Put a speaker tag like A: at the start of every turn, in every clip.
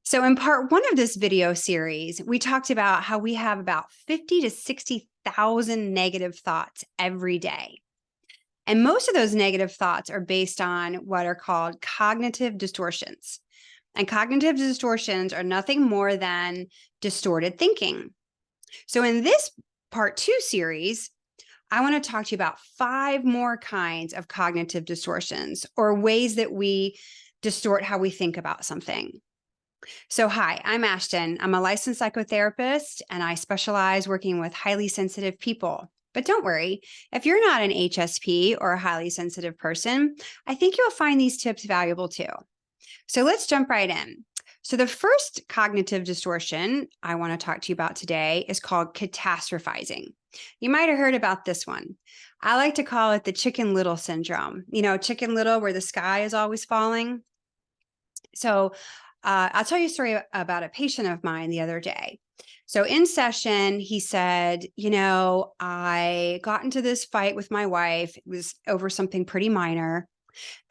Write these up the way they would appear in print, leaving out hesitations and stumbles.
A: So in part one of this video series, we talked about how we have about 50 to 60,000 negative thoughts every day. And most of those negative thoughts are based on what are called cognitive distortions. And cognitive distortions are nothing more than distorted thinking. So in this part two series, I want to talk to you about 5 more kinds of cognitive distortions, or ways that we distort how we think about something. So, hi, I'm Ashton. I'm a licensed psychotherapist and I specialize working with highly sensitive people. But don't worry, if you're not an HSP or a highly sensitive person, I think you'll find these tips valuable too. So, let's jump right in. So, the first cognitive distortion I want to talk to you about today is called catastrophizing. You might have heard about this one. I like to call it the Chicken Little syndrome. You know, Chicken Little, where the sky is always falling. So, I'll tell you a story about a patient of mine the other day. So in session, he said, I got into this fight with my wife. It was over something pretty minor.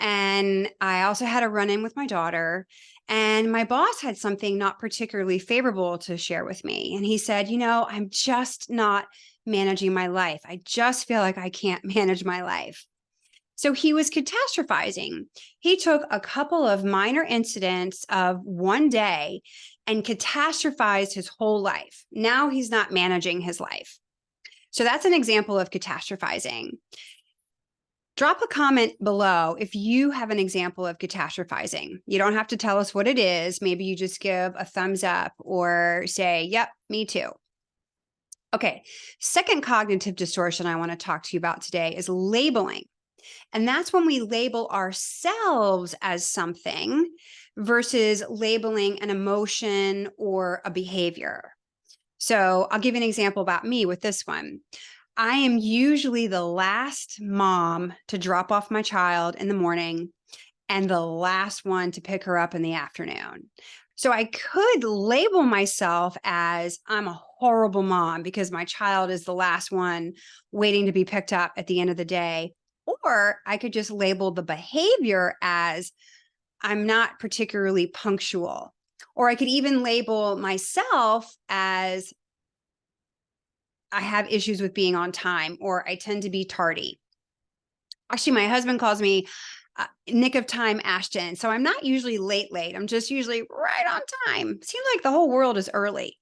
A: And I also had a run in with my daughter. And my boss had something not particularly favorable to share with me. And he said, I'm just not managing my life. I just feel like I can't manage my life. So he was catastrophizing. He took a couple of minor incidents of one day and catastrophized his whole life. Now he's not managing his life. So that's an example of catastrophizing. Drop a comment below if you have an example of catastrophizing. You don't have to tell us what it is. Maybe you just give a thumbs up or say, yep, me too. Okay, second cognitive distortion I want to talk to you about today is labeling. And that's when we label ourselves as something versus labeling an emotion or a behavior. So I'll give you an example about me with this one. I am usually the last mom to drop off my child in the morning and the last one to pick her up in the afternoon. So I could label myself as I'm a horrible mom because my child is the last one waiting to be picked up at the end of the day. Or I could just label the behavior as I'm not particularly punctual. Or I could even label myself as I have issues with being on time, or I tend to be tardy. Actually, my husband calls me Nick of Time Ashton. So I'm not usually late. I'm just usually right on time. Seems like the whole world is early.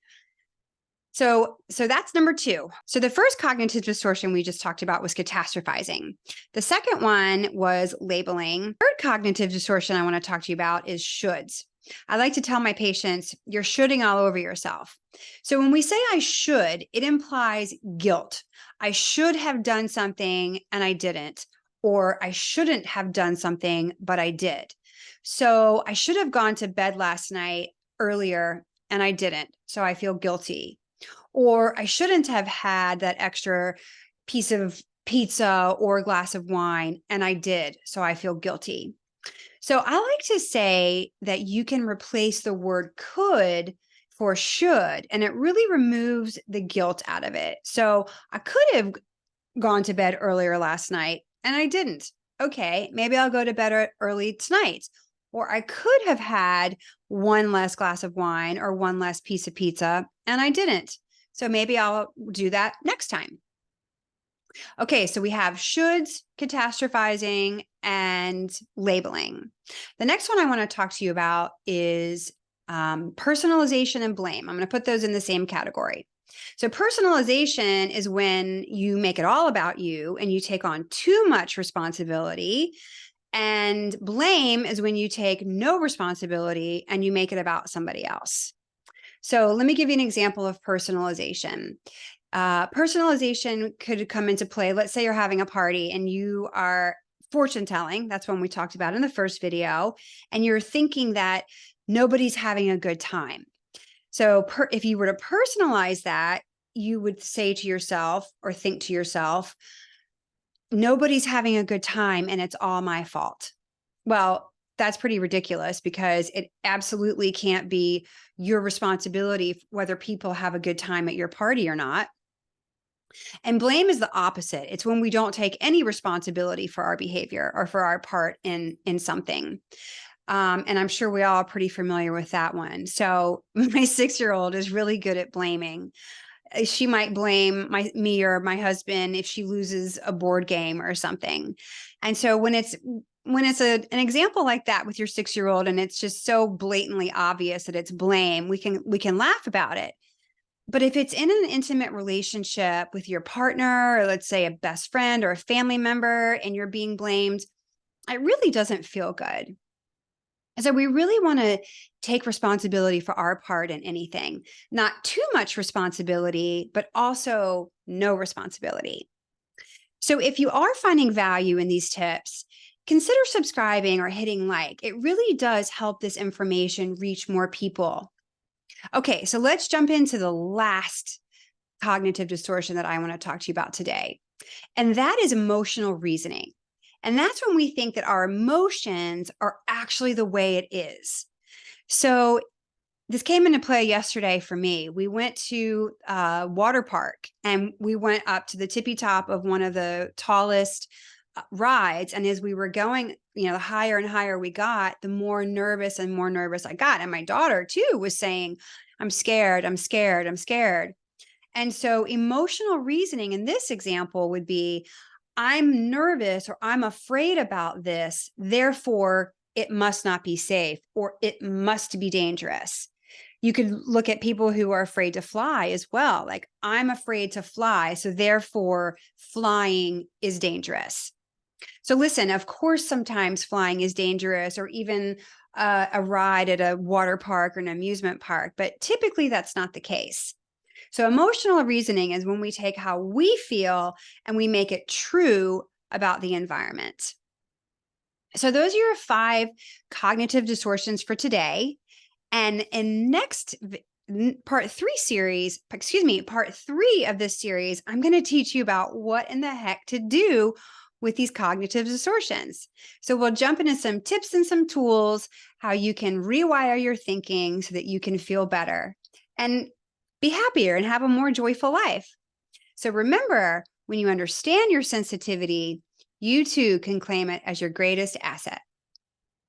A: So that's number 2. So the first cognitive distortion we just talked about was catastrophizing. The second one was labeling. Third cognitive distortion I want to talk to you about is shoulds. I like to tell my patients, you're shoulding all over yourself. So when we say I should, it implies guilt. I should have done something and I didn't, or I shouldn't have done something, but I did. So I should have gone to bed last night earlier and I didn't. So I feel guilty. Or I shouldn't have had that extra piece of pizza or a glass of wine, and I did, so I feel guilty. So I like to say that you can replace the word could for should, and it really removes the guilt out of it. So I could have gone to bed earlier last night, and I didn't. Okay, maybe I'll go to bed early tonight. Or I could have had one less glass of wine or one less piece of pizza, and I didn't. So maybe I'll do that next time. Okay, so we have shoulds, catastrophizing, and labeling. The next one I want to talk to you about is personalization and blame. I'm going to put those in the same category. So personalization is when you make it all about you and you take on too much responsibility. And blame is when you take no responsibility and you make it about somebody else. So let me give you an example of personalization. Personalization could come into play. Let's say you're having a party and you are fortune telling. That's one we talked about in the first video. And you're thinking that nobody's having a good time. So if you were to personalize that, you would say to yourself or think to yourself, nobody's having a good time and it's all my fault. Well, that's pretty ridiculous because it absolutely can't be your responsibility whether people have a good time at your party or not. And blame is the opposite. It's when we don't take any responsibility for our behavior or for our part in something. And I'm sure we all are pretty familiar with that one. So my 6-year-old is really good at blaming. She might blame me or my husband if she loses a board game or something. And so when it's an example like that with your 6-year-old, and it's just so blatantly obvious that it's blame, we can laugh about it. But if it's in an intimate relationship with your partner, or let's say a best friend or a family member, and you're being blamed, it really doesn't feel good. So we really want to take responsibility for our part in anything, not too much responsibility, but also no responsibility. So if you are finding value in these tips, consider subscribing or hitting like. It really does help this information reach more people. Okay, so let's jump into the last cognitive distortion that I want to talk to you about today. And that is emotional reasoning. And that's when we think that our emotions are actually the way it is. So this came into play yesterday for me. We went to a water park and we went up to the tippy top of one of the tallest rides. And as we were going, the higher and higher we got, the more nervous and more nervous I got. And my daughter too was saying, I'm scared, I'm scared, I'm scared. And so emotional reasoning in this example would be, I'm nervous or I'm afraid about this, therefore it must not be safe or it must be dangerous. You could look at people who are afraid to fly as well. Like, I'm afraid to fly, so therefore flying is dangerous. So listen, of course, sometimes flying is dangerous, or even a ride at a water park or an amusement park, but typically that's not the case. So emotional reasoning is when we take how we feel and we make it true about the environment. So those are your 5 cognitive distortions for today. And in part 3 of this series, I'm going to teach you about what in the heck to do with these cognitive distortions. So we'll jump into some tips and some tools, how you can rewire your thinking so that you can feel better and be happier and have a more joyful life. So remember, when you understand your sensitivity, you too can claim it as your greatest asset.